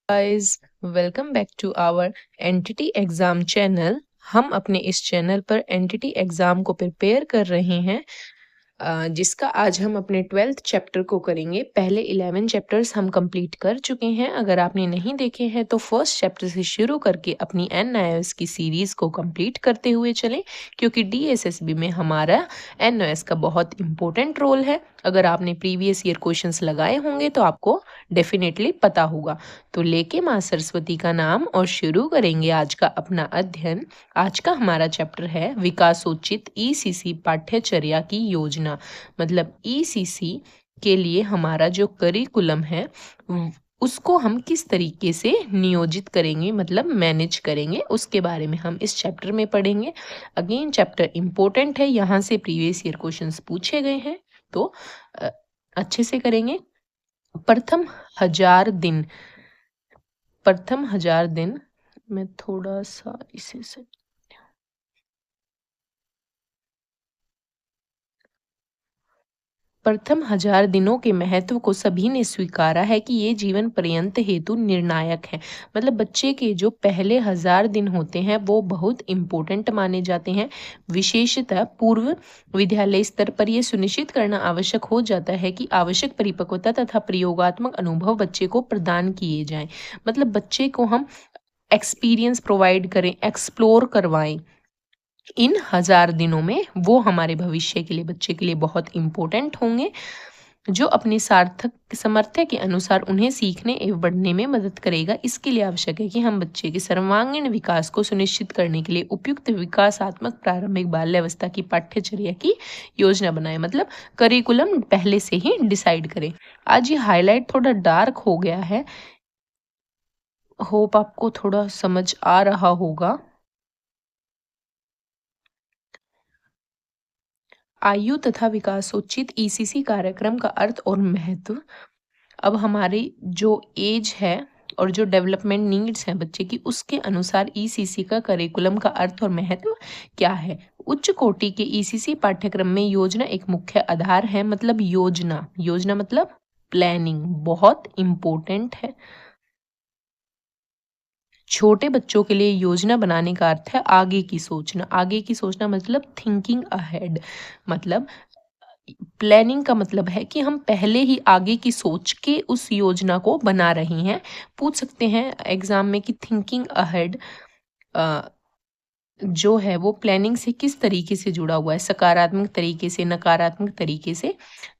Guys, welcome back to our NTT exam channel. हम अपने इस चैनल पर एनटीटी एग्जाम को प्रिपेयर कर रहे हैं, जिसका आज हम अपने 12th चैप्टर को करेंगे। पहले 11 चैप्टर्स हम कंप्लीट कर चुके हैं। अगर आपने नहीं देखे हैं तो फर्स्ट चैप्टर से शुरू करके अपनी एनआईएस की सीरीज को कंप्लीट करते हुए चलें, क्योंकि डीएसएसबी में हमारा एनआईएस का बहुत इंपॉर्टेंट रोल है। अगर आपने प्रीवियस ईयर क्वेश्चंस लगाए होंगे तो आपको डेफिनेटली पता होगा। तो लेके माँ सरस्वती का नाम और शुरू करेंगे आज का अपना अध्ययन। आज का हमारा चैप्टर है विकासोचित ईसीसी पाठ्यचर्या की योजना। मतलब ईसीसी के लिए हमारा जो करिकुलम है उसको हम किस तरीके से नियोजित करेंगे, मतलब मैनेज करेंगे, उसके बारे में हम इस चैप्टर में पढ़ेंगे। अगेन चैप्टर इम्पोर्टेंट है, यहाँ से प्रीवियस ईयर क्वेश्चंस पूछे गए हैं, तो अच्छे से करेंगे। प्रथम हजार दिन मैं थोड़ा सा इसे से प्रथम 1000 दिनों के महत्व को सभी ने स्वीकारा है कि ये जीवन पर्यंत हेतु निर्णायक है। मतलब बच्चे के जो पहले 1000 दिन होते हैं वो बहुत इम्पोर्टेंट माने जाते हैं। विशेषतः पूर्व विद्यालय स्तर पर यह सुनिश्चित करना आवश्यक हो जाता है कि आवश्यक परिपक्वता तथा प्रयोगात्मक अनुभव बच्चे को प्रदान किए जाएं। मतलब बच्चे को हम एक्सपीरियंस प्रोवाइड करें, एक्सप्लोर करवाएं इन 1000 दिनों में। वो हमारे भविष्य के लिए, बच्चे के लिए बहुत इम्पोर्टेंट होंगे, जो अपने सार्थक सामर्थ्य के अनुसार उन्हें सीखने एवं बढ़ने में मदद करेगा। इसके लिए आवश्यक है कि हम बच्चे के सर्वांगीण विकास को सुनिश्चित करने के लिए उपयुक्त विकासात्मक प्रारंभिक बाल्यावस्था की पाठ्यचर्या की योजना बनाएं। मतलब करिकुलम पहले से ही डिसाइड करें। आज ये हाईलाइट थोड़ा डार्क हो गया है, होप आपको थोड़ा समझ आ रहा होगा। आयु तथा विकासोचित ईसीसी कार्यक्रम का अर्थ और महत्व। अब हमारी जो एज है और जो डेवलपमेंट नीड्स हैं बच्चे की, उसके अनुसार ईसीसी का करिकुलम का अर्थ और महत्व क्या है। उच्च कोटि के ईसीसी पाठ्यक्रम में योजना एक मुख्य आधार है। मतलब योजना मतलब प्लानिंग बहुत इम्पोर्टेंट है। छोटे बच्चों के लिए योजना बनाने का अर्थ है आगे की सोचना। आगे की सोचना मतलब थिंकिंग अहेड। मतलब प्लानिंग का मतलब है कि हम पहले ही आगे की सोच के उस योजना को बना रहे हैं। पूछ सकते हैं एग्जाम में कि थिंकिंग अहेड जो है वो प्लानिंग से किस तरीके से जुड़ा हुआ है, सकारात्मक तरीके से, नकारात्मक तरीके से।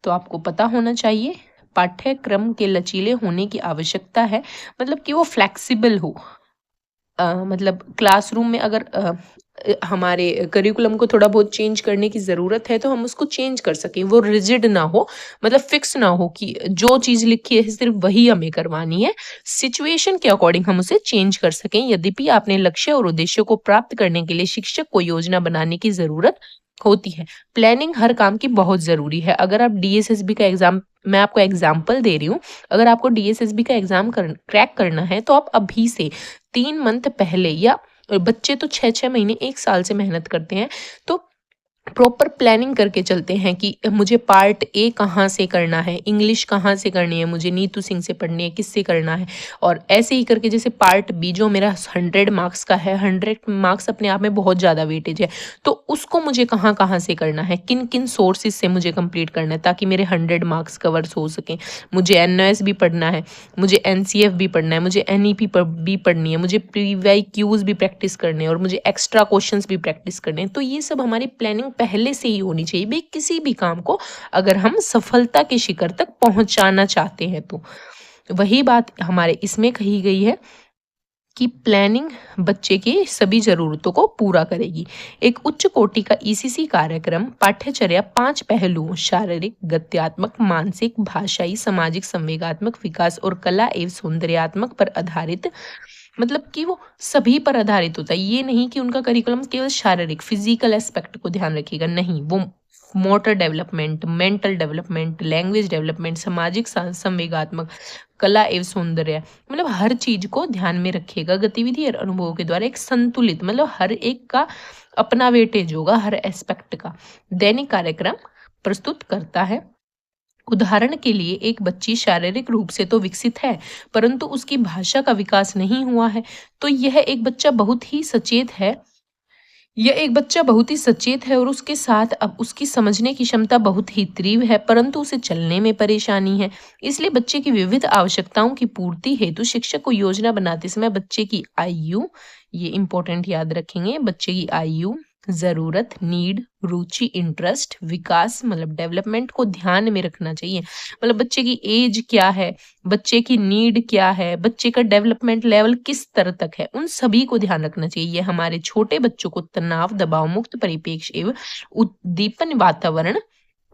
तो आपको पता होना चाहिए। पाठ्यक्रम के लचीले होने की आवश्यकता है, मतलब कि वो फ्लेक्सिबल हो। मतलब क्लासरूम में अगर हमारे करिकुलम को थोड़ा बहुत चेंज करने की ज़रूरत है तो हम उसको चेंज कर सकें, वो रिजिड ना हो, मतलब फिक्स ना हो कि जो चीज़ लिखी है सिर्फ वही हमें करवानी है। सिचुएशन के अकॉर्डिंग हम उसे चेंज कर सकें। यद्यपि अपने लक्ष्य और उद्देश्य को प्राप्त करने के लिए शिक्षक को योजना बनाने की ज़रूरत होती है। प्लानिंग हर काम की बहुत ज़रूरी है। अगर आप डीएसएसबी का एग्जाम, मैं आपको एग्जाम्पल दे रही हूँ, अगर आपको डीएसएसबी का एग्जाम क्रैक करना है तो आप अभी से 3 मंथ पहले, या बच्चे तो 6-6 महीने 1 साल से मेहनत करते हैं, तो प्रॉपर प्लानिंग करके चलते हैं कि मुझे पार्ट ए कहाँ से करना है, इंग्लिश कहाँ से करनी है, मुझे नीतू सिंह से पढ़नी है, किससे करना है। और ऐसे ही करके जैसे पार्ट बी जो मेरा 100 मार्क्स का है, 100 मार्क्स अपने आप में बहुत ज़्यादा वेटेज है, तो उसको मुझे कहाँ कहाँ से करना है, किन किन सोर्सेज से मुझे कंप्लीट करना है ताकि मेरे 100 मार्क्स कवर हो सकें। मुझे एनओएस भी पढ़ना है, मुझे एनसीएफ भी पढ़ना है, मुझे एनईपी भी पढ़नी है, मुझे पीवाईक्यूज भी प्रैक्टिस करने हैं और मुझे एक्स्ट्रा क्वेश्चंस भी प्रैक्टिस करने हैं। तो ये सब हमारी प्लानिंग पहले से ही होनी चाहिए भाई, किसी भी काम को अगर हम सफलता के शिखर तक पहुंचाना चाहते हैं तो। वही बात हमारे इसमें कही गई है कि प्लानिंग बच्चे की सभी जरूरतों को पूरा करेगी। एक उच्च कोटि का ईसीसी कार्यक्रम पाठ्यचर्या 5 पहलुओं, शारीरिक, गत्यात्मक, मानसिक, भाषाई, सामाजिक, संवेगात्मक विकास और कला एवं सौंदर्यात्मक पर आधारित, मतलब कि वो सभी पर आधारित होता है। ये नहीं कि उनका करिकुलम केवल शारीरिक फिजिकल एस्पेक्ट को ध्यान रखेगा, नहीं, वो motor development, mental development, language development, सामाजिक संवेगात्मक, कला एवं सौंदर्य, मतलब हर चीज को ध्यान में रखेगा। गतिविधि और अनुभवों के द्वारा एक संतुलित, मतलब हर एक का अपना वेटेज होगा हर एस्पेक्ट का, दैनिक कार्यक्रम प्रस्तुत करता है। उदाहरण के लिए एक बच्ची शारीरिक रूप से तो विकसित है, परंतु उसकी भाषा का विकास नहीं हुआ है। तो यह एक बच्चा बहुत ही सचेत है और उसके साथ अब उसकी समझने की क्षमता बहुत ही तीव्र है, परंतु उसे चलने में परेशानी है। इसलिए बच्चे की विविध आवश्यकताओं की पूर्ति हेतु शिक्षक को योजना बनाते समय बच्चे की आयु, ये इंपॉर्टेंट याद रखेंगे, बच्चे की आयु, जरूरत, नीड, रुचि, इंटरेस्ट, विकास मतलब डेवलपमेंट को ध्यान में रखना चाहिए। मतलब बच्चे की एज क्या है, बच्चे की नीड क्या है, बच्चे का डेवलपमेंट लेवल किस स्तर तक है, उन सभी को ध्यान रखना चाहिए। ये हमारे छोटे बच्चों को तनाव, दबाव मुक्त परिपेक्ष एवं उद्दीपन वातावरण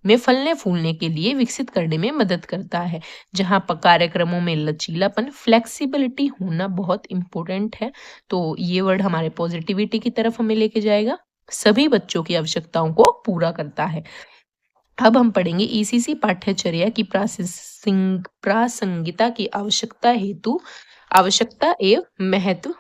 में फलने फूलने के लिए विकसित करने में मदद करता है। जहाँ पर कार्यक्रमों में लचीलापन, फ्लेक्सिबिलिटी होना बहुत इंपॉर्टेंट है। तो ये वर्ड हमारे पॉजिटिविटी की तरफ हमें लेके जाएगा, सभी बच्चों की आवश्यकताओं को पूरा करता है। अब हम पढ़ेंगे ईसीसी पाठ्यचर्या की प्रासंगिकता की आवश्यकता एवं महत्व।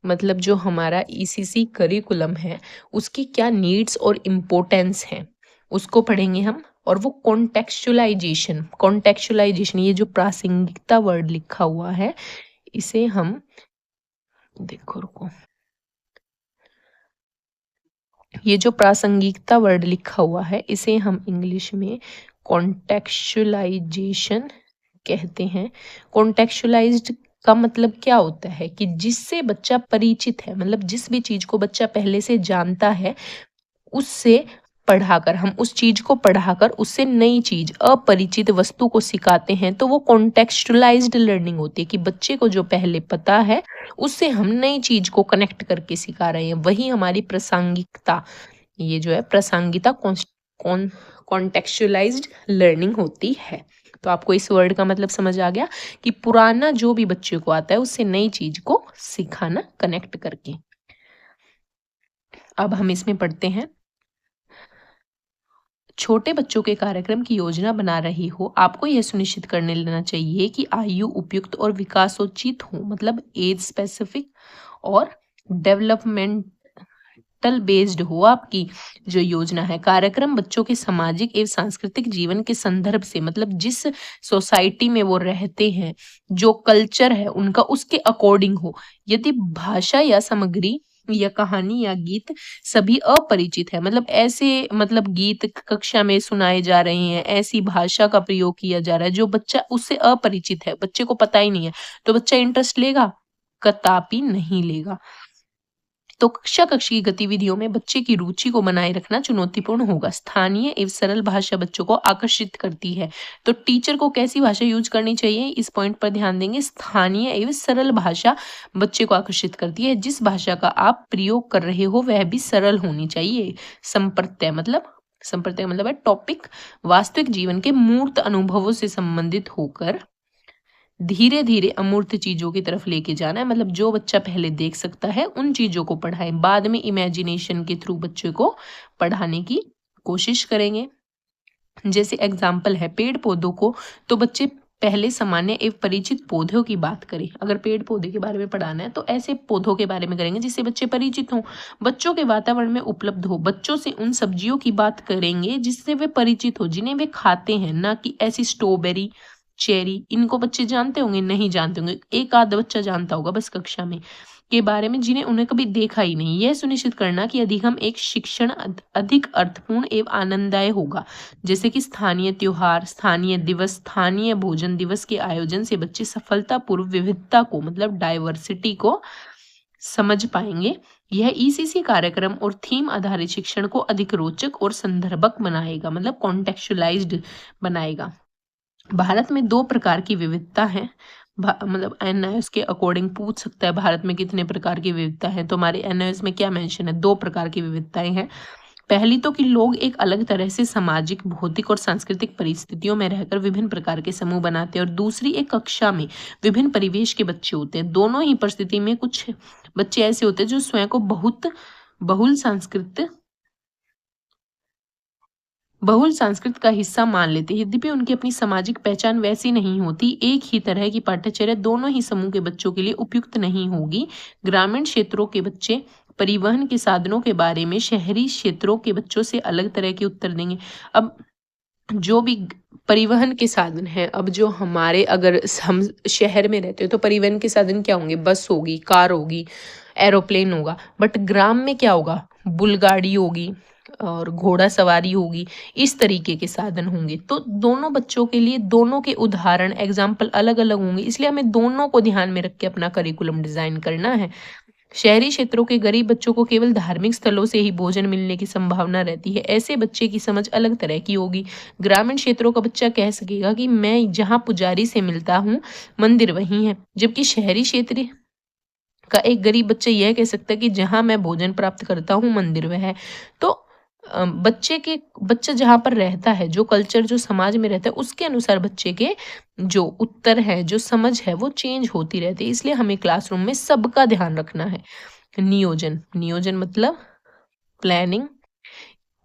मतलब जो हमारा ईसीसी करिकुलम है उसकी क्या नीड्स और इम्पोर्टेंस है उसको पढ़ेंगे हम। और वो कॉन्टेक्चुअलाइजेशन, ये जो प्रासंगिकता वर्ड लिखा हुआ है इसे हम रुको, ये जो प्रासंगिकता वर्ड लिखा हुआ है इसे हम इंग्लिश में कॉन्टेक्चुअलाइजेशन कहते हैं। कॉन्टेक्चुअलाइज्ड का मतलब क्या होता है कि जिससे बच्चा परिचित है, मतलब जिस भी चीज को बच्चा पहले से जानता है उससे पढ़ाकर, हम उस चीज को पढ़ाकर उससे नई चीज, अपरिचित वस्तु को सिखाते हैं, तो वो कॉन्टेक्चुअलाइज्ड लर्निंग होती है कि बच्चे को जो पहले पता है उससे हम नई चीज को कनेक्ट करके सिखा रहे हैं। वही हमारी प्रासंगिकता, ये जो है प्रासंगिकता कॉन्टेक्चुअलाइज्ड लर्निंग होती है। तो आपको इस वर्ड का मतलब समझ आ गया कि पुराना जो भी बच्चे को आता है उससे नई चीज को सिखाना कनेक्ट करके। अब हम इसमें पढ़ते हैं, छोटे बच्चों के कार्यक्रम की योजना बना रही हो, आपको यह सुनिश्चित करने लेना चाहिए कि आयु उपयुक्त और विकासोचित हो, मतलब एज स्पेसिफिक और डेवलपमेंटल बेस्ड हो। आपकी जो योजना है, कार्यक्रम बच्चों के सामाजिक एवं सांस्कृतिक जीवन के संदर्भ से, मतलब जिस सोसाइटी में वो रहते हैं, जो कल्चर है उनका, उसके अकॉर्डिंग हो। यदि भाषा या सामग्री या कहानी या गीत सभी अपरिचित है, मतलब ऐसे मतलब गीत कक्षा में सुनाए जा रहे हैं, ऐसी भाषा का प्रयोग किया जा रहा है जो बच्चा उससे अपरिचित है, बच्चे को पता ही नहीं है, तो बच्चा इंटरेस्ट लेगा? कदापि नहीं लेगा। तो कक्षा की गतिविधियों में बच्चे की रुचि को बनाए रखना चुनौतीपूर्ण होगा। स्थानीय एवं सरल भाषा बच्चों को आकर्षित करती है। तो टीचर को कैसी भाषा यूज करनी चाहिए, इस पॉइंट पर ध्यान देंगे। स्थानीय एवं सरल भाषा बच्चे को आकर्षित करती है। जिस भाषा का आप प्रयोग कर रहे हो वह भी सरल होनी चाहिए। संप्रत्यय मतलब है टॉपिक वास्तविक जीवन के मूर्त अनुभवों से संबंधित होकर धीरे धीरे अमूर्त चीजों की तरफ लेके जाना है। मतलब जो बच्चा पहले देख सकता है उन चीजों को पढ़ाएं, बाद में इमेजिनेशन के थ्रू बच्चे को पढ़ाने की कोशिश करेंगे। जैसे एग्जाम्पल है पेड़ पौधों को, तो बच्चे पहले सामान्य एवं परिचित पौधों की बात करें। अगर पेड़ पौधे के बारे में पढ़ाना है तो ऐसे पौधों के बारे में करेंगे जिससे बच्चे परिचित हों, बच्चों के वातावरण में उपलब्ध हो। बच्चों से उन सब्जियों की बात करेंगे जिससे वे परिचित हो, जिन्हें वे खाते हैं, ना कि ऐसी स्ट्रॉबेरी, चेरी। इनको बच्चे जानते होंगे? नहीं जानते होंगे, एक आध बच्चा जानता होगा बस कक्षा में, के बारे में जिन्हें उन्हें कभी देखा ही नहीं। यह सुनिश्चित करना कि अधिगम एक शिक्षण अधिक अर्थपूर्ण एवं आनंददायी होगा। जैसे कि स्थानीय त्योहार, स्थानीय दिवस, स्थानीय भोजन दिवस के आयोजन से बच्चे सफलतापूर्व विविधता को, मतलब डाइवर्सिटी को समझ पाएंगे। यह ईसीसी कार्यक्रम और थीम आधारित शिक्षण को अधिक रोचक और संदर्भक बनाएगा, मतलब कॉन्टेक्चुअलाइज्ड बनाएगा। भारत में 2 प्रकार की विविधता है, मतलब एनआईएस के अकॉर्डिंग पूछ सकता है भारत में कितने प्रकार की विविधता है, तो हमारे एनआईएस में क्या मेंशन है? 2 प्रकार की विविधताएं हैं। पहली तो कि लोग एक अलग तरह से सामाजिक, भौतिक और सांस्कृतिक परिस्थितियों में रहकर विभिन्न प्रकार के समूह बनाते हैं, और दूसरी एक कक्षा में विभिन्न परिवेश के बच्चे होते हैं। दोनों ही परिस्थिति में कुछ बच्चे ऐसे होते हैं जो स्वयं को बहुल संस्कृत का हिस्सा मान लेते हैं, यद्यपि उनकी अपनी सामाजिक पहचान वैसी नहीं होती। एक ही तरह की पाठ्यचर्या दोनों ही समूह के बच्चों के लिए उपयुक्त नहीं होगी। ग्रामीण क्षेत्रों के बच्चे परिवहन के साधनों के बारे में शहरी क्षेत्रों के बच्चों से अलग तरह के उत्तर देंगे। अब जो भी परिवहन के साधन हैं, अब जो हमारे अगर हम शहर में रहते हो तो परिवहन के साधन क्या होंगे? बस होगी, कार होगी, एरोप्लेन होगा। बट ग्राम में क्या होगा? बुलगाड़ी होगी और घोड़ा सवारी होगी, इस तरीके के साधन होंगे। तो दोनों बच्चों के लिए दोनों के उदाहरण एग्जाम्पल अलग अलग होंगे, इसलिए हमें दोनों को ध्यान में रख के अपना करिकुलम डिजाइन करना है। शहरी क्षेत्रों के गरीब बच्चों को केवल धार्मिक स्थलों से ही भोजन मिलने की संभावना रहती है। ऐसे बच्चे की समझ अलग तरह की होगी। ग्रामीण क्षेत्रों का बच्चा कह सकेगा कि मैं जहाँ पुजारी से मिलता हूँ, मंदिर वहीं है। जबकि शहरी क्षेत्र का एक गरीब बच्चा यह कह सकता है कि जहाँ मैं भोजन प्राप्त करता हूँ, मंदिर वह है। तो बच्चा जहाँ पर रहता है, जो कल्चर जो समाज में रहता है, उसके अनुसार बच्चे के जो उत्तर है, जो समझ है, वो चेंज होती रहती है। इसलिए हमें क्लासरूम में सबका ध्यान रखना है। नियोजन, नियोजन मतलब प्लानिंग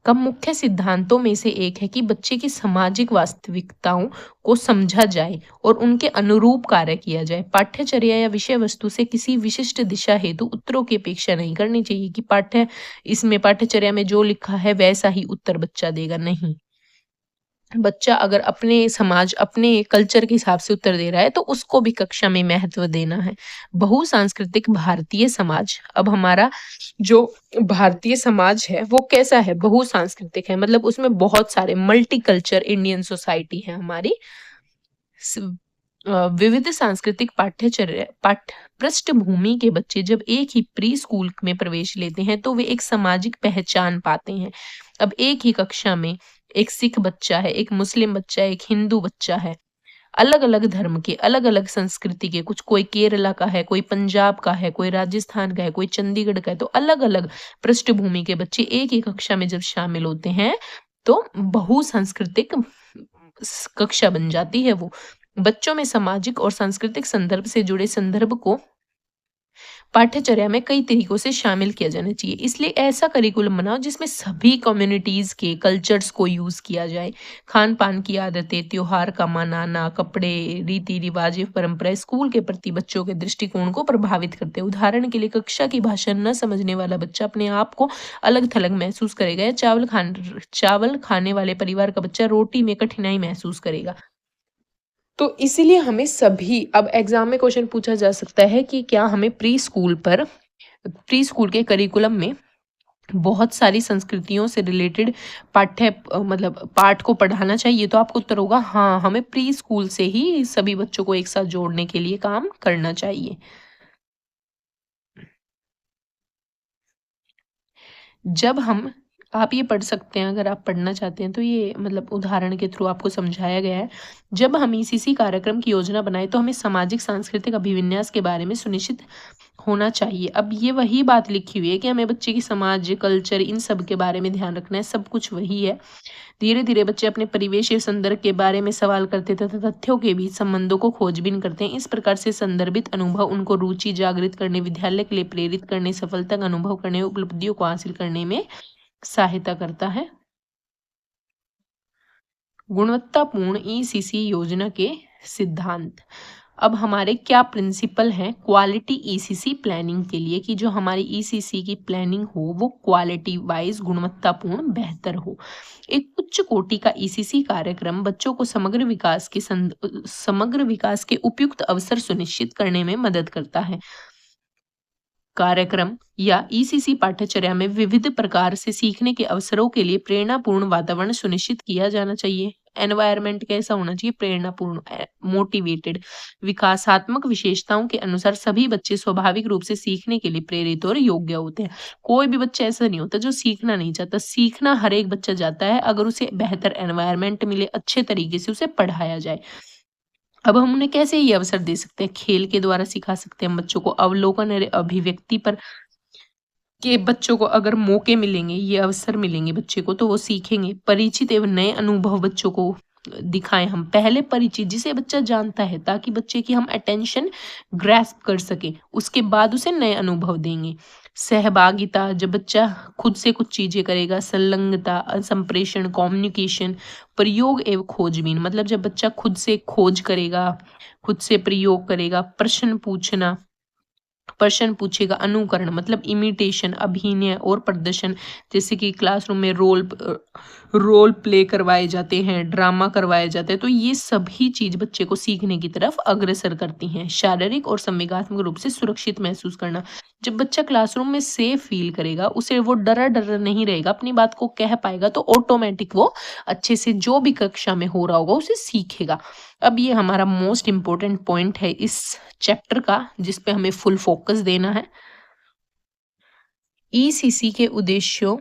का मुख्य सिद्धांतों में से एक है कि बच्चे की सामाजिक वास्तविकताओं को समझा जाए और उनके अनुरूप कार्य किया जाए। पाठ्यचर्या या विषय वस्तु से किसी विशिष्ट दिशा हेतु उत्तरों की अपेक्षा नहीं करनी चाहिए कि पाठ्यचर्या में जो लिखा है वैसा ही उत्तर बच्चा देगा। नहीं, बच्चा अगर अपने समाज, अपने कल्चर के हिसाब से उत्तर दे रहा है तो उसको भी कक्षा में महत्व देना है। बहुसांस्कृतिक भारतीय समाज, अब हमारा जो भारतीय समाज है वो कैसा है? बहुसांस्कृतिक है, मतलब उसमें बहुत सारे मल्टीकल्चर इंडियन सोसाइटी है हमारी। विविध सांस्कृतिक पाठ्य पृष्ठभूमि के बच्चे जब एक ही प्री स्कूल में प्रवेश लेते हैं तो वे एक सामाजिक पहचान पाते हैं। अब एक ही कक्षा में एक सिख बच्चा है, एक मुस्लिम बच्चा है, एक हिंदू बच्चा है, अलग अलग धर्म के, अलग अलग संस्कृति के, कुछ कोई केरला का है, कोई पंजाब का है, कोई राजस्थान का है, कोई चंडीगढ़ का है, तो अलग अलग पृष्ठभूमि के बच्चे एक ही कक्षा में जब शामिल होते हैं तो बहुसांस्कृतिक कक्षा बन जाती है वो। बच्चों में सामाजिक और सांस्कृतिक संदर्भ से जुड़े संदर्भ को पाठ्यचर्या में कई तरीकों से शामिल किया जाना चाहिए। इसलिए ऐसा करिकुलम बनाओ जिसमें सभी कम्युनिटीज के कल्चर्स को यूज किया जाए। खान पान की आदतें, त्योहार का मनाना, कपड़े, रीति रिवाज, परंपराएं स्कूल के प्रति बच्चों के दृष्टिकोण को प्रभावित करते हैं। उदाहरण के लिए कक्षा की भाषा न समझने वाला बच्चा अपने आप को अलग थलग महसूस करेगा, या चावल खाने वाले परिवार का बच्चा रोटी में कठिनाई महसूस करेगा। तो इसीलिए हमें सभी, अब एग्जाम में क्वेश्चन पूछा जा सकता है कि क्या हमें प्री स्कूल के करिकुलम में बहुत सारी संस्कृतियों से रिलेटेड मतलब पाठ को पढ़ाना चाहिए? तो आपको उत्तर होगा हाँ, हमें प्री स्कूल से ही सभी बच्चों को एक साथ जोड़ने के लिए काम करना चाहिए। जब हम आप ये पढ़ सकते हैं, अगर आप पढ़ना चाहते हैं तो ये मतलब उदाहरण के थ्रू आपको समझाया गया है। जब हम ईसीसी कार्यक्रम की योजना बनाए तो हमें सामाजिक सांस्कृतिक अभिविन्यास के बारे में सुनिश्चित होना चाहिए। अब ये वही बात लिखी हुई है कि हमें बच्चे की समाज, कल्चर, इन सब के बारे में ध्यान रखना है, सब कुछ वही है। धीरे धीरे बच्चे अपने परिवेश या संदर्भ के बारे में सवाल करते तथा तथ्यों के बीच संबंधों को खोजबीन करते हैं। इस प्रकार से संदर्भित अनुभव उनको रुचि जागृत करने, विद्यालय के लिए प्रेरित करने, सफलता का अनुभव करने, उपलब्धियों को हासिल करने में सहायता करता है। गुणवत्तापूर्ण ईसीसी योजना के सिद्धांत। अब हमारे क्या प्रिंसिपल हैं क्वालिटी ईसीसी प्लानिंग के लिए, कि जो हमारी ईसीसी की प्लानिंग हो वो क्वालिटी वाइज गुणवत्तापूर्ण बेहतर हो। एक उच्च कोटि का ईसीसी कार्यक्रम बच्चों को समग्र विकास के उपयुक्त अवसर सुनिश्चित करने में मदद करता है। कार्यक्रम या ईसीसी पाठ्यचर्या में विविध प्रकार से सीखने के अवसरों के लिए प्रेरणापूर्ण वातावरण सुनिश्चित किया जाना चाहिए। एनवायरनमेंट कैसा होना चाहिए? प्रेरणापूर्ण, मोटिवेटेड। विकासात्मक विशेषताओं के अनुसार सभी बच्चे स्वाभाविक रूप से सीखने के लिए प्रेरित और योग्य होते हैं। कोई भी बच्चा ऐसा नहीं होता जो सीखना नहीं चाहता। सीखना हर एक बच्चा चाहता है, अगर उसे बेहतर एनवायरनमेंट मिले, अच्छे तरीके से उसे पढ़ाया जाए। अब हम उन्हें कैसे ये अवसर दे सकते हैं? खेल के द्वारा सिखा सकते हैं बच्चों को। अवलोकन और अभिव्यक्ति पर के बच्चों को अगर मौके मिलेंगे, ये अवसर मिलेंगे बच्चे को, तो वो सीखेंगे। परिचित एवं नए अनुभव बच्चों को दिखाएं हम। पहले परिचित, जिसे बच्चा जानता है, ताकि बच्चे की हम अटेंशन ग्रैस्प कर सके, उसके बाद उसे नए अनुभव देंगे। सहभागिता, जब बच्चा खुद से कुछ चीजें करेगा। संलग्नता, संप्रेषण, कम्युनिकेशन, प्रयोग एवं खोजबीन, मतलब जब बच्चा खुद से खोज करेगा, खुद से प्रयोग करेगा, प्रश्न पूछना, प्रश्न पूछेगा अनुकरण मतलब इमिटेशन, अभिनय और प्रदर्शन, जैसे कि क्लासरूम में रोल प्ले करवाए जाते हैं, ड्रामा करवाए जाते हैं, तो ये सभी चीज बच्चे को सीखने की तरफ अग्रसर करती हैं। शारीरिक और संवेगात्मक रूप से सुरक्षित महसूस करना, जब बच्चा क्लासरूम में सेफ फील करेगा, उसे वो डरा डरा नहीं रहेगा, अपनी बात को कह पाएगा, तो ऑटोमेटिक वो अच्छे से जो भी कक्षा में हो रहा होगा उसे सीखेगा। अब ये हमारा मोस्ट इम्पोर्टेंट पॉइंट है इस चैप्टर का, जिस पे हमें फुल फोकस देना है। ईसीसी के उद्देश्यों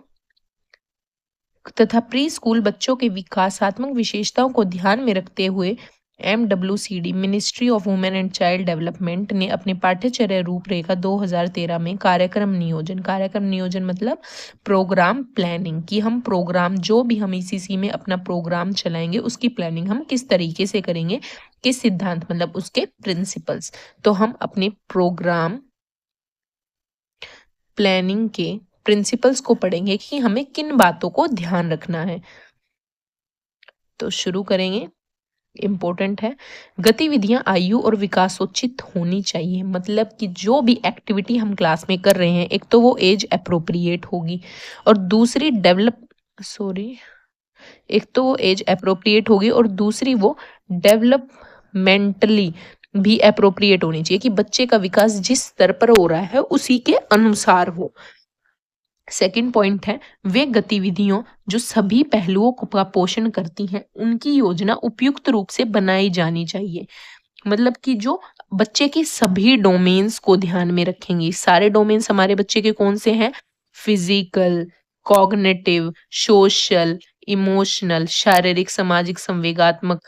तथा प्री स्कूल बच्चों के विकासात्मक विशेषताओं को ध्यान में रखते हुए MWCD ministry of women and child development ने अपने पाठ्यचर्या रूपरेखा 2013 में कार्यक्रम नियोजन मतलब प्रोग्राम प्लानिंग, कि हम प्रोग्राम जो भी हम ईसीसी में अपना प्रोग्राम चलाएंगे उसकी प्लानिंग हम किस तरीके से करेंगे, किस सिद्धांत मतलब उसके प्रिंसिपल्स। तो हम अपने प्रोग्राम प्लानिंग के प्रिंसिपल्स को पढ़ेंगे कि हमें किन बातों को ध्यान रखना है। तो शुरू करेंगे। इम्पोर्टेंट है, गतिविधियां आयु और विकासोचित होनी चाहिए, मतलब कि जो भी एक्टिविटी हम क्लास में कर रहे हैं, एक तो वो एज अप्रोप्रिएट होगी और दूसरी एक तो वो एज अप्रोप्रिएट होगी और दूसरी वो डेवलपमेंटली भी अप्रोप्रिएट होनी चाहिए, कि बच्चे का विकास जिस स्तर पर हो रहा है उसी के अनुसार हो। सेकंड पॉइंट है, वे गतिविधियों जो सभी पहलुओं का पोषण करती हैं उनकी योजना उपयुक्त रूप से बनाई जानी चाहिए, मतलब कि जो बच्चे के सभी डोमेन्स को ध्यान में रखेंगे। सारे डोमेन्स हमारे बच्चे के कौन से हैं? फिजिकल, कॉग्निटिव, सोशल, इमोशनल, शारीरिक, सामाजिक, संवेगात्मक,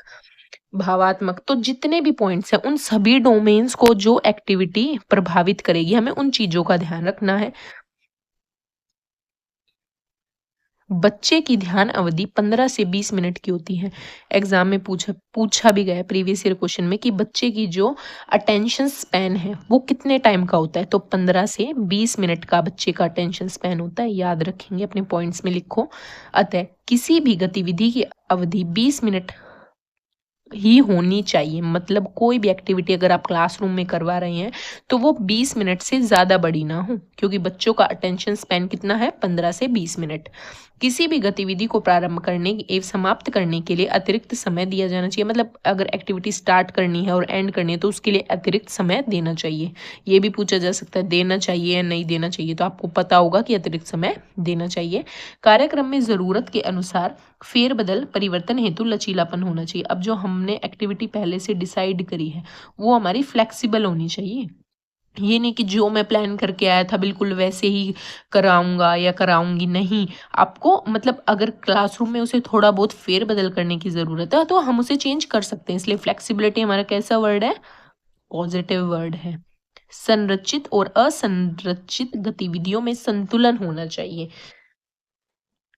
भावात्मक, तो जितने भी पॉइंट्स हैं उन सभी डोमेन्स को जो एक्टिविटी प्रभावित करेगी हमें उन चीजों का ध्यान रखना है। बच्चे की ध्यान अवधि 15 से 20 मिनट की होती है। एग्जाम में पूछा भी गया प्रीवियस ईयर क्वेश्चन में कि बच्चे की जो अटेंशन स्पैन है वो कितने टाइम का होता है, तो 15 से 20 मिनट का बच्चे का अटेंशन स्पैन होता है। याद रखेंगे, अपने पॉइंट्स में लिखो। अतः किसी भी गतिविधि की अवधि 20 मिनट ही होनी चाहिए, मतलब कोई भी एक्टिविटी अगर आप क्लासरूम में करवा रहे हैं तो वो 20 मिनट से ज़्यादा बड़ी ना हो, क्योंकि बच्चों का अटेंशन स्पैन कितना है? 15 से 20 मिनट। किसी भी गतिविधि को प्रारंभ करने एवं समाप्त करने के लिए अतिरिक्त समय दिया जाना चाहिए, मतलब अगर एक्टिविटी स्टार्ट करनी है और एंड करनी है तो उसके लिए अतिरिक्त समय देना चाहिए। ये भी पूछा जा सकता है देना चाहिए या नहीं देना चाहिए, तो आपको पता होगा कि अतिरिक्त समय देना चाहिए। कार्यक्रम में ज़रूरत के अनुसार फेरबदल परिवर्तन हेतु लचीलापन होना चाहिए। अब जो हमने एक्टिविटी पहले से डिसाइड करी है वो हमारी फ्लेक्सिबल होनी चाहिए। ये नहीं कि जो मैं प्लान करके आया था बिल्कुल वैसे ही कराऊंगा या कराऊंगी, नहीं। आपको मतलब अगर क्लासरूम में उसे थोड़ा बहुत फेरबदल करने की जरूरत है तो हम उसे चेंज कर सकते हैं, इसलिए फ्लेक्सिबिलिटी हमारा कैसा वर्ड है? पॉजिटिव वर्ड है। संरचित और असंरचित गतिविधियों में संतुलन होना चाहिए,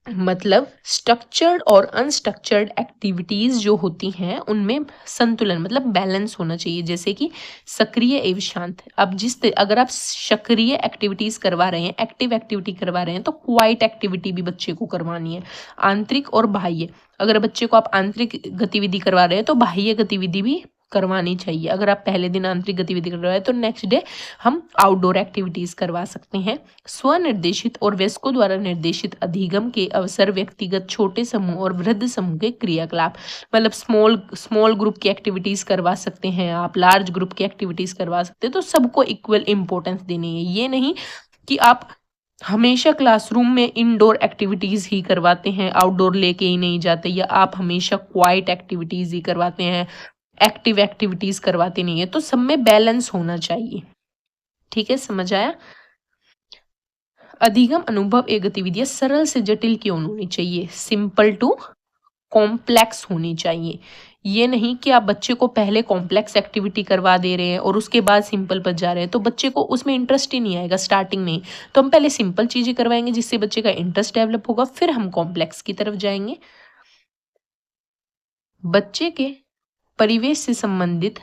मतलब स्ट्रक्चर्ड और अनस्ट्रक्चर्ड एक्टिविटीज जो होती हैं उनमें संतुलन मतलब बैलेंस होना चाहिए, जैसे कि सक्रिय एवं शांत। अब अगर आप सक्रिय एक्टिविटीज करवा रहे हैं, एक्टिव एक्टिविटी करवा रहे हैं, तो क्वाइट एक्टिविटी भी बच्चे को करवानी है। आंतरिक और बाह्य, अगर बच्चे को आप आंतरिक गतिविधि करवा रहे हैं तो बाह्य गतिविधि भी करवानी चाहिए। अगर आप पहले दिन आंतरिक गतिविधि कर रहे हैं तो नेक्स्ट डे हम आउटडोर एक्टिविटीज करवा सकते हैं। स्वनिर्देशित और वयस्कों द्वारा निर्देशित अधिगम के अवसर व्यक्तिगत, छोटे समूह और वृद्ध समूह के क्रियाकलाप, मतलब स्मॉल ग्रुप की एक्टिविटीज करवा सकते हैं आप, लार्ज ग्रुप की एक्टिविटीज करवा सकते हैं, तो सबको इक्वल इंपॉर्टेंस देनी है। ये नहीं कि आप हमेशा क्लासरूम में इंडोर एक्टिविटीज ही करवाते हैं, आउटडोर लेके ही नहीं जाते, या आप हमेशा क्वाइट एक्टिविटीज ही करवाते हैं, एक्टिव एक्टिविटीज करवाते नहीं है, तो सब में बैलेंस होना चाहिए। ठीक है, समझ आया? अधिगम अनुभव एक गतिविधियां सरल से जटिल क्यों होनी चाहिए, सिंपल टू कॉम्प्लेक्स होनी चाहिए। ये नहीं कि आप बच्चे को पहले कॉम्प्लेक्स एक्टिविटी करवा दे रहे हैं और उसके बाद सिंपल पर जा रहे हैं, तो बच्चे को उसमें इंटरेस्ट ही नहीं आएगा स्टार्टिंग में। तो हम पहले सिंपल चीजें करवाएंगे जिससे बच्चे का इंटरेस्ट डेवलप होगा, फिर हम कॉम्प्लेक्स की तरफ जाएंगे। बच्चे के परिवेश से संबंधित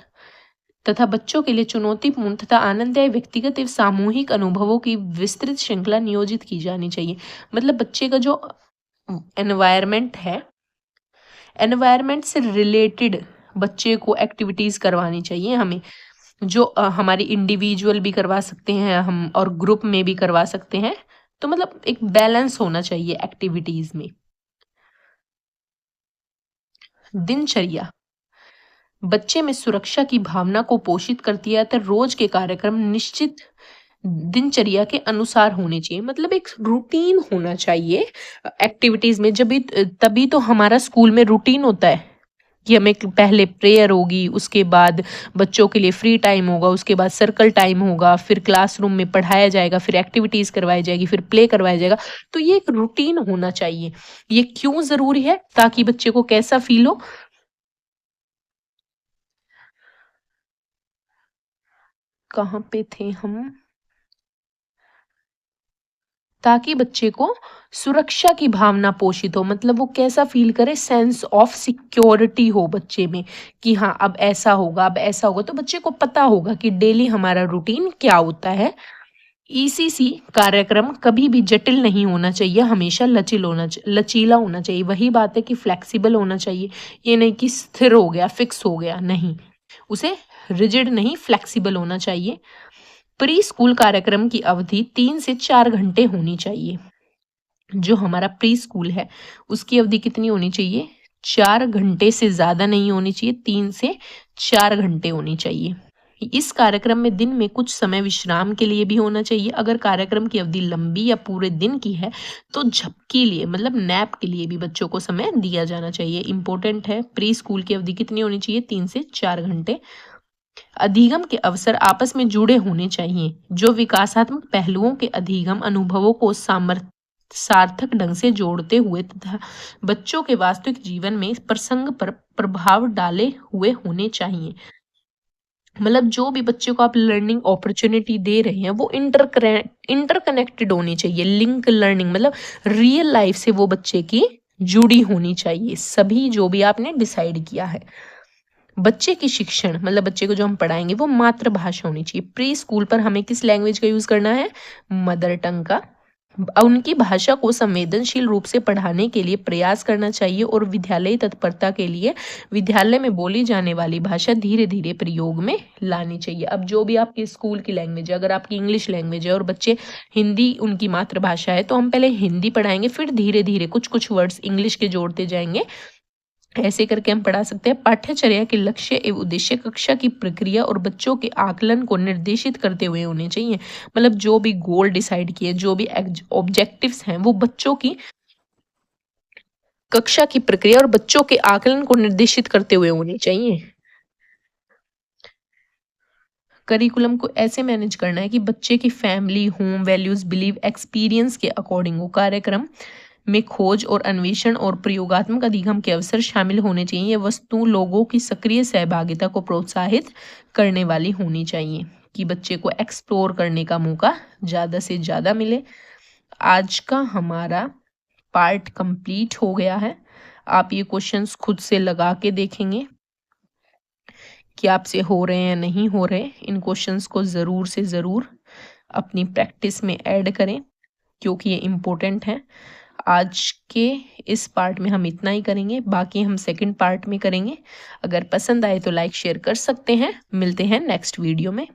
तथा बच्चों के लिए चुनौतीपूर्ण तथा आनंददायक व्यक्तिगत एवं सामूहिक अनुभवों की विस्तृत श्रृंखला नियोजित की जानी चाहिए, मतलब बच्चे का जो एनवायरमेंट है, एनवायरमेंट से रिलेटेड बच्चे को एक्टिविटीज करवानी चाहिए हमें। जो हमारी इंडिविजुअल भी करवा सकते हैं हम और ग्रुप में भी करवा सकते हैं। तो मतलब एक बैलेंस होना चाहिए एक्टिविटीज में। दिनचर्या बच्चे में सुरक्षा की भावना को पोषित करती है, तो रोज के कार्यक्रम निश्चित दिनचर्या के अनुसार होने चाहिए, मतलब एक रूटीन होना चाहिए एक्टिविटीज में। जब तभी तो हमारा स्कूल में रूटीन होता है कि हमें पहले प्रेयर होगी, उसके बाद बच्चों के लिए फ्री टाइम होगा, उसके बाद सर्कल टाइम होगा, फिर क्लासरूम में पढ़ाया जाएगा, फिर एक्टिविटीज करवाई जाएगी, फिर प्ले करवाया जाएगा। तो ये एक रूटीन होना चाहिए। ये क्यों जरूरी है? ताकि बच्चे को कैसा फील हो। कहाँ पे थे हम? ताकि बच्चे को सुरक्षा की भावना पोषित हो, मतलब वो कैसा फील करे, सेंस ऑफ सिक्योरिटी हो बच्चे में कि हाँ अब ऐसा होगा, अब ऐसा होगा। तो बच्चे को पता होगा कि डेली हमारा रूटीन क्या होता है। ईसीसी कार्यक्रम कभी भी जटिल नहीं होना चाहिए, हमेशा लचीला होना चाहिए। वही बात है कि फ्लेक्सिबल होना चाहिए। ये नहीं कि स्थिर हो गया, फिक्स हो गया, नहीं, उसे रिजिड नहीं, फ्लेक्सिबल होना चाहिए। प्री स्कूल कार्यक्रम की अवधि 3 से 4 घंटे होनी चाहिए। जो हमारा प्री स्कूल है उसकी अवधि कितनी होनी चाहिए? 4 घंटे से ज्यादा नहीं होनी चाहिए, 3 से 4 घंटे होनी चाहिए। इस कार्यक्रम में दिन में कुछ समय विश्राम के लिए भी होना चाहिए। अगर कार्यक्रम की अवधि लंबी या पूरे दिन की है तो झपकी लिए, मतलब नैप के लिए भी बच्चों को समय दिया जाना चाहिए। इंपॉर्टेंट है, प्री स्कूल की अवधि कितनी होनी चाहिए? 3 से 4 घंटे। अधिगम के अवसर आपस में जुड़े होने चाहिए, जो विकासात्मक पहलुओं के अधिगम अनुभवों को सार्थक ढंग से जोड़ते हुए तथा बच्चों के वास्तविक जीवन में प्रसंग पर प्रभाव डाले हुए होने चाहिए। मतलब जो भी बच्चे को आप लर्निंग अपॉर्चुनिटी दे रहे हैं वो इंटरकनेक्टेड होनी चाहिए। लिंक लर्निंग मतलब रियल लाइफ से वो बच्चे की जुड़ी होनी चाहिए, सभी जो भी आपने डिसाइड किया है। बच्चे की शिक्षण मतलब बच्चे को जो हम पढ़ाएंगे वो मातृभाषा होनी चाहिए। प्री स्कूल पर हमें किस लैंग्वेज का यूज करना है? मदर टंग का। उनकी भाषा को संवेदनशील रूप से पढ़ाने के लिए प्रयास करना चाहिए और विद्यालय तत्परता के लिए विद्यालय में बोली जाने वाली भाषा धीरे धीरे प्रयोग में लानी चाहिए। अब जो भी आपके स्कूल की लैंग्वेज है, अगर आपकी इंग्लिश लैंग्वेज है और बच्चे हिंदी उनकी मातृभाषा है, तो हम पहले हिंदी पढ़ाएंगे, फिर धीरे धीरे कुछ कुछ वर्ड्स इंग्लिश के जोड़ते जाएंगे। ऐसे करके हम पढ़ा सकते हैं। पाठ्यचर्या के लक्ष्य एवं उद्देश्य कक्षा की प्रक्रिया और बच्चों के आकलन को निर्देशित करते हुए होने चाहिए। मतलब जो भी गोल डिसाइड किए, जो भी ऑब्जेक्टिव्स हैं, वो बच्चों की कक्षा की प्रक्रिया और बच्चों के आकलन को निर्देशित करते हुए होने चाहिए। करिकुलम को ऐसे मैनेज करना है कि बच्चे की family, home values, believe, experience के अकॉर्डिंग हो। कार्यक्रम में खोज और अन्वेषण और प्रयोगात्मक अधिगम के अवसर शामिल होने चाहिए। ये वस्तु लोगों की सक्रिय सहभागिता को प्रोत्साहित करने वाली होनी चाहिए कि बच्चे को एक्सप्लोर करने का मौका ज़्यादा से ज़्यादा मिले। आज का हमारा पार्ट कंप्लीट हो गया है। आप ये क्वेश्चंस खुद से लगा के देखेंगे कि आपसे हो रहे हैं या नहीं हो रहे। इन क्वेश्चंस को ज़रूर से ज़रूर अपनी प्रैक्टिस में ऐड करें क्योंकि ये इम्पोर्टेंट है। आज के इस पार्ट में हम इतना ही करेंगे, बाकी हम सेकंड पार्ट में करेंगे। अगर पसंद आए तो लाइक शेयर कर सकते हैं। मिलते हैं नेक्स्ट वीडियो में।